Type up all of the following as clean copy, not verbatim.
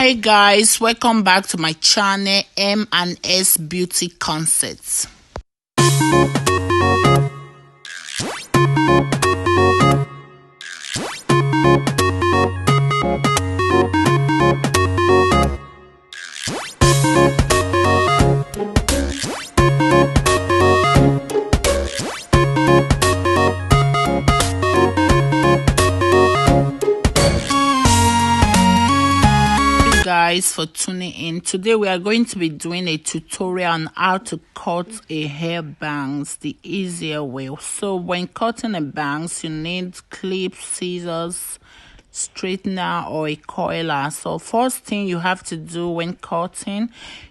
Hey guys, welcome back to my channel M&S Beauty Concepts. Guys for tuning in. Today we are going to be doing a tutorial on how to cut a hair bangs the easier way. So when cutting a bangs, you need clips, scissors, straightener or a coiler. So first thing you have to do when cutting,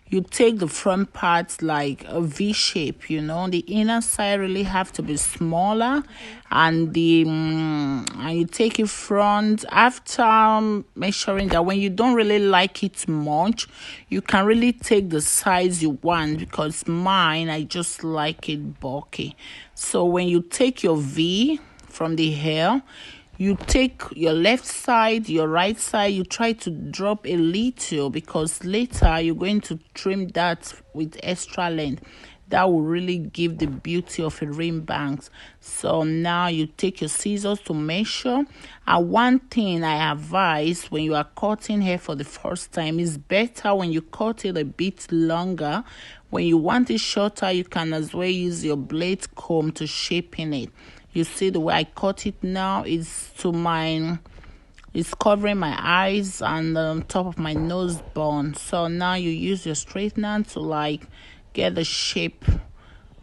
you take the front part like a V shape, the inner side really have to be smaller, and and you take it front after measuring that. When you don't really like it much, you can really take the size you want, because mine, I just like it bulky. So when you take your V from the hair, you take your left side, your right side, you try to drop a little, because later you're going to trim that with extra length. That will really give the beauty of a ring bangs. So now you take your scissors to measure. And one thing I advise when you are cutting hair for the first time, is better when you cut it a bit longer. When you want it shorter, you can as well use your blade comb to shape in it. You see the way I cut it now is it's covering my eyes and the top of my nose bone. So now you use your straightener to get the shape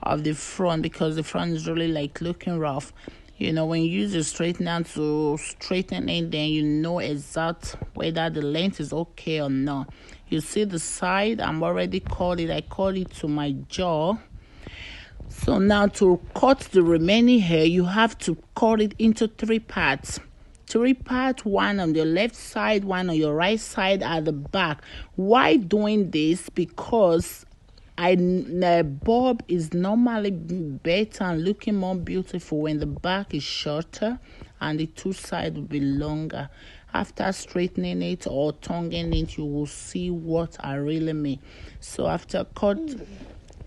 of the front, because the front is really looking rough. When you use your straightener to straighten it, then you know exact whether the length is okay or not. You see the side, I'm already cut it. I cut it to my jaw. So now to cut the remaining hair, you have to cut it into three parts. One on the left side, one on your right side at the back. Why doing this? Because bob is normally better and looking more beautiful when the back is shorter and the two sides will be longer. After straightening it or tonguing it, you will see what I really mean. So after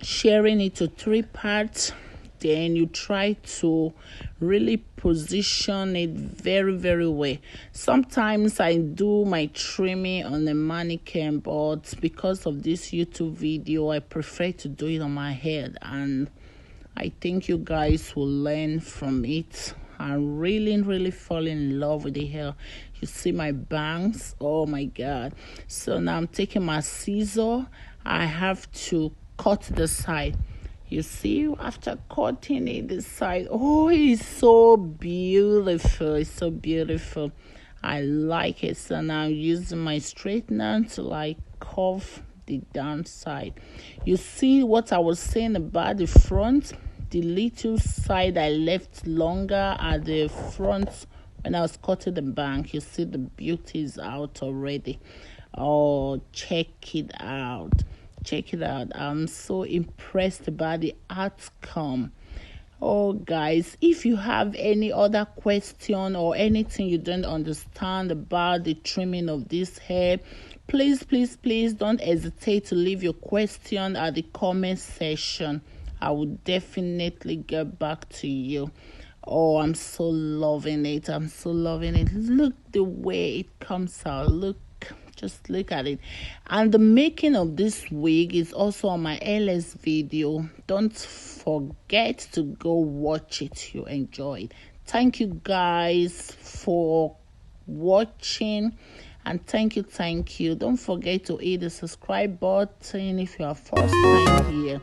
sharing it to three parts, then you try to really position it very, very well. Sometimes I do my trimming on the mannequin, but because of this YouTube video, I prefer to do it on my head, and I think you guys will learn from it and really fall in love with the hair. You see my bangs, oh my god. So now I'm taking my scissor. I have to cut the side. You see, after cutting it, the side, oh, it's so beautiful. It's so beautiful. I like it. So now I'm using my straightener to curve the downside. You see what I was saying about the front? The little side I left longer at the front when I was cutting the bank. You see the beauty is out already. Oh, check it out. Check it out. I'm so impressed about the outcome. Oh guys, if you have any other question or anything you don't understand about the trimming of this hair, please don't hesitate to leave your question at the comment section. I will definitely get back to you. Oh, I'm so loving it. I'm so loving it. Look the way it comes out. Just look at it. And the making of this wig is also on my LS video. Don't forget to go watch it. You enjoy it. Thank you guys for watching, and thank you. Don't forget to hit the subscribe button if you are first time here.